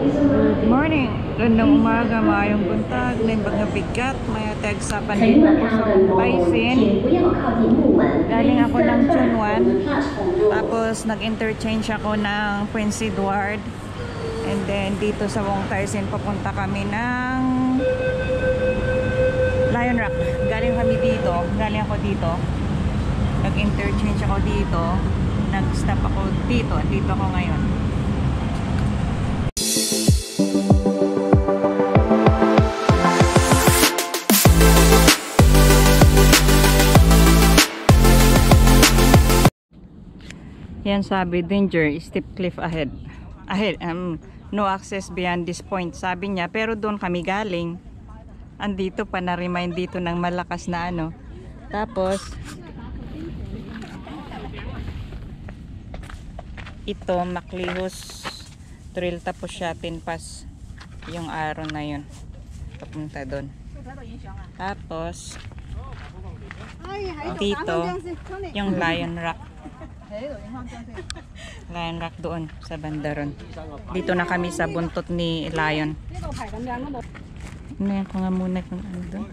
Good morning. Gandang umaga, maayong buntag, may mga bigat, may tagsapan dito ako sa Baisin. Galing ako ng Chunwan. Tapos nag-interchange ako ng Prince Edward. And then dito sa Wong Taisin papunta kami ng Lion Rock. Galing kami dito. Galing ako dito. Nag-interchange ako dito. Nag-stop ako dito. Dito ako ngayon. Yan sabi, danger, steep cliff ahead. No access beyond this point, sabi niya. Pero doon kami galing. Andito pa na-remind dito ng malakas na ano. Tapos ito, Maclihos Trail, tapos Shopping Pass yung araw na yun. Papunta doon. Tapos dito yung Lion Rock. Lion Rock doon sa bandaron. Dito na kami sa buntot ni Lion. Ano ko nga muna kung ano doon.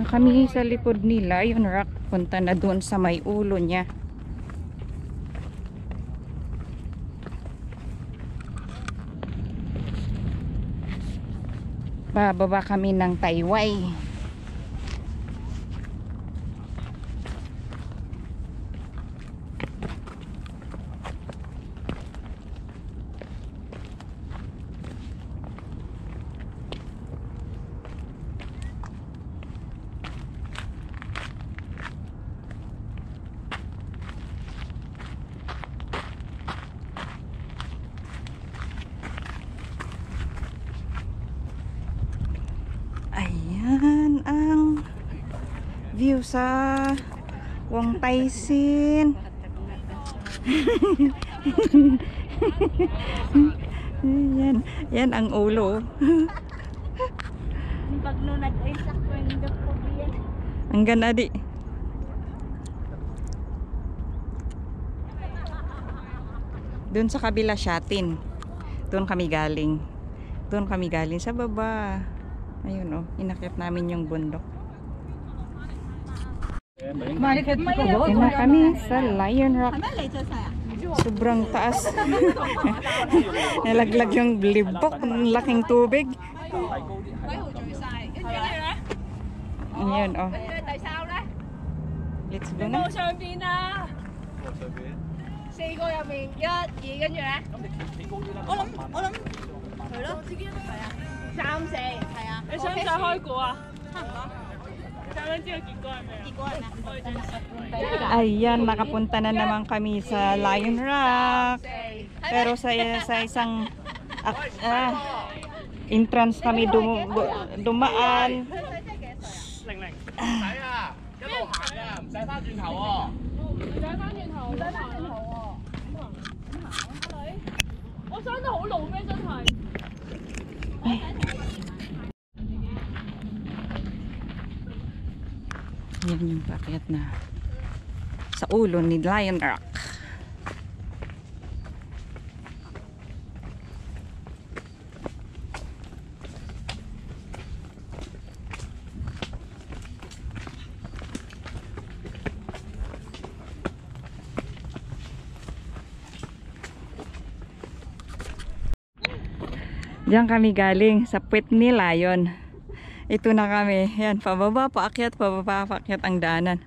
Kami sa likod ni Lion Rock, punta na doon sa may ulo niya. Bababa kami ng Taiway. Ayan ang view sa Wong Taisin. Yan ang ulo. Ang ganda di. Doon sa kabila Shatin. Doon kami galing. Doon kami galing sa baba. Ayun, oh, inakyat namin yung bundok. Yun na kami sa Lion Rock. Sobrang taas. Nalaglag yung libok. Laking tubig. Ayun, oh. Let's go na. 4個入面1、2，跟住咧，我諗係咯，3、4係啊。你想唔想開估啊？差唔多。想唔想知道結果係咩啊？結果係咩？ Ayan, nakapunta na naman kami sa Lion Rock. Pero sa isang entrance kami dumaan. 玲玲，唔使啊，一路行啊，唔使翻轉頭喎。唔使翻轉頭，唔使翻轉頭喎。我想到好路咩？真係。Yan yung paakyat na sa ulo ni Lion Rock. Diyan kami galing sa puwet ni Lion. Ito na kami. Yan, pababa, paakyat, pababa, paakyat ang daanan.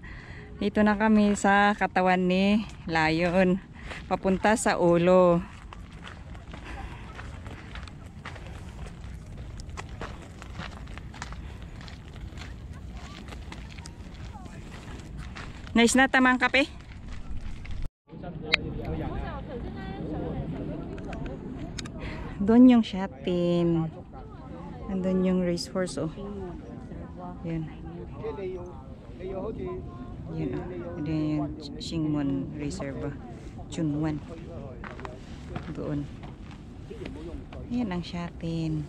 Ito na kami sa katawan ni Lion. Papunta sa ulo. Nice na tamang kape? Doon yung shatin. Nandun yung racehorse, oh. Yun. Yun, oh. Ito yung Shingmon Reserve. Chunwan. Doon. Yan ang shatin.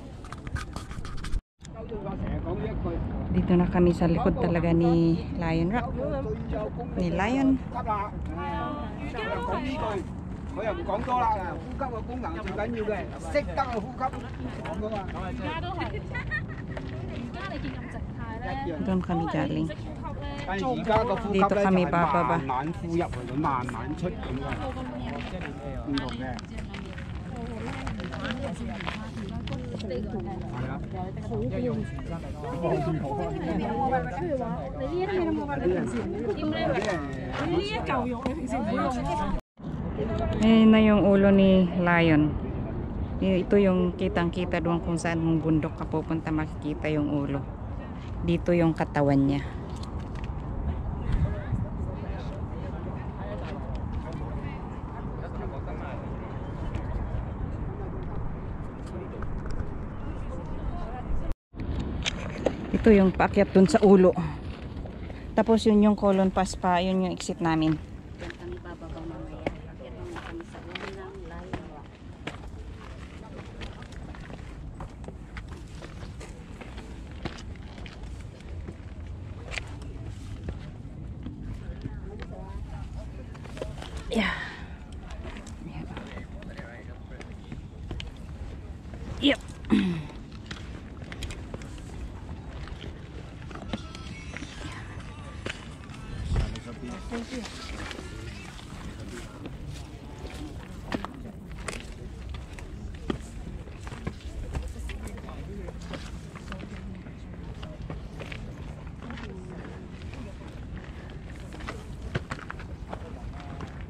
Dito na kami sa likod talaga ni Lion Rock. Ni Lion. 佢又唔講多啦，呼吸嘅功能最緊要嘅，識得去呼吸講噶嘛。而家都係，而家你見咁靜態咧， Doon kami galing. 但係而家個呼吸咧就係慢慢呼入去，咁慢慢出咁嘅，唔同嘅。係啊，一用時間嚟講，譬如話你呢一啲有冇話你平時唔會點咧？你呢一嚿肉你平時唔會用咯。 Ayan na yung ulo ni Lion. Ito yung kitang-kita doon kung saan mong bundok ka pupunta, makikita yung ulo. Dito yung katawan niya. Ito yung paakyat doon sa ulo. Tapos yun yung colon pass pa, yun yung exit namin. Yeah. Yep.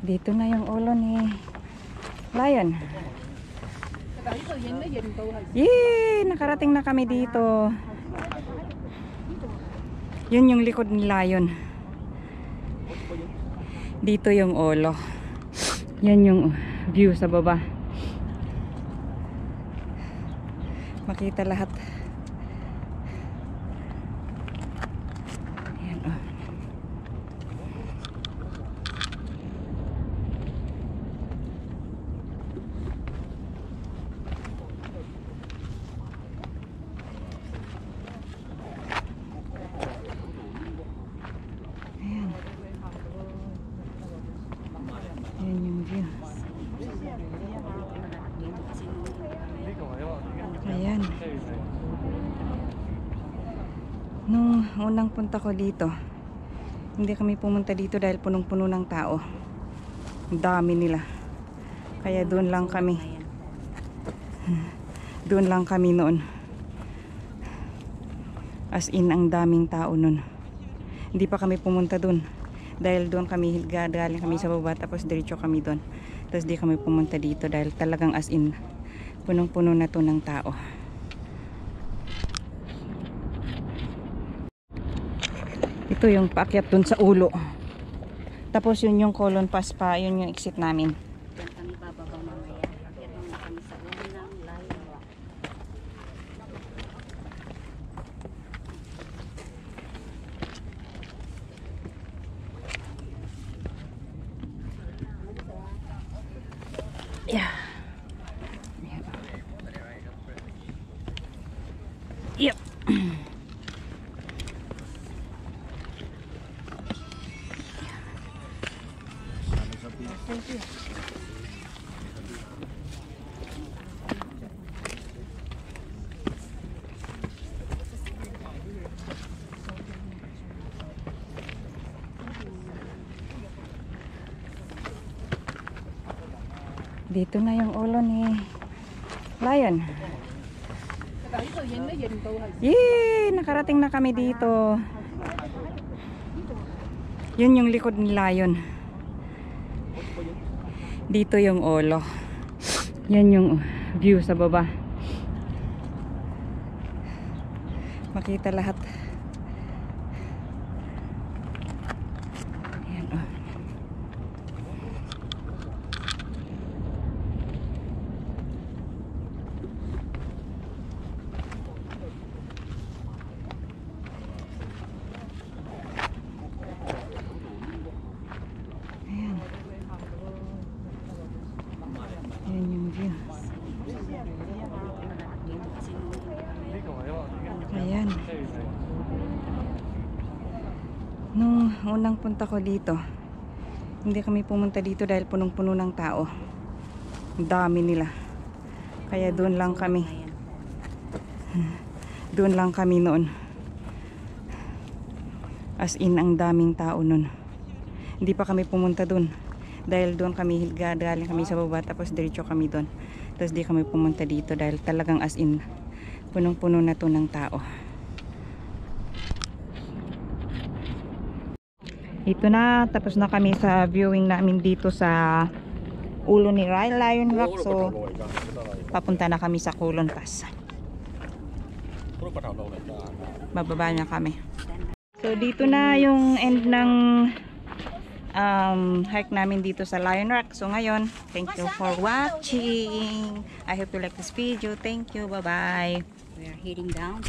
Dito na yung ulo ni Lion. Yee! Nakarating na kami dito. Yun yung likod ni Lion. Dito yung ulo. Yan yung view sa baba. Makita lahat. Yan, oh. Yan yung view. unang punta ko dito, hindi kami pumunta dito dahil punong-puno ng tao. Ang dami nila. Kaya doon lang kami. Doon lang kami noon. As in, ang daming tao noon. Hindi pa kami pumunta doon. Dahil doon kami, galing kami sa baba, tapos diretso kami doon. Tapos di kami pumunta dito dahil talagang as in, punong-puno na to ng tao. Ito yung paakyat dun sa ulo. Tapos yun yung Colon Pass pa, yun yung exit namin. Diyan kami bababa mamaya. Akyat muna kami sa unang Lion Rock. Yeah. Yep. Dito na yung ulo ni Lion. Yee! Nakarating na kami dito. Yun yung likod ni Lion. Dito yung ulo. Yan yung view sa baba. Makita lahat. Ayan, oh. Ayan. Ayan yung view. Ayan. Nung unang punta ko dito, hindi kami pumunta dito dahil punong-puno ng tao. Ang dami nila. Kaya doon lang kami. Doon lang kami noon. As in, ang daming tao noon. Hindi pa kami pumunta doon. Dahil doon kami, galing kami sa baba, tapos diretso kami doon. Tapos di kami pumunta dito dahil talagang as in, punong-puno na to ng tao. Ito na, tapos na kami sa viewing namin dito sa ulo ni Lion Rock. So, papunta na kami sa Colon Pass. Bababa na kami. So, dito na yung end ng hike namin dito sa Lion Rock. So, ngayon, thank you for watching. I hope you like this video. Thank you. Bye-bye. We are heading down.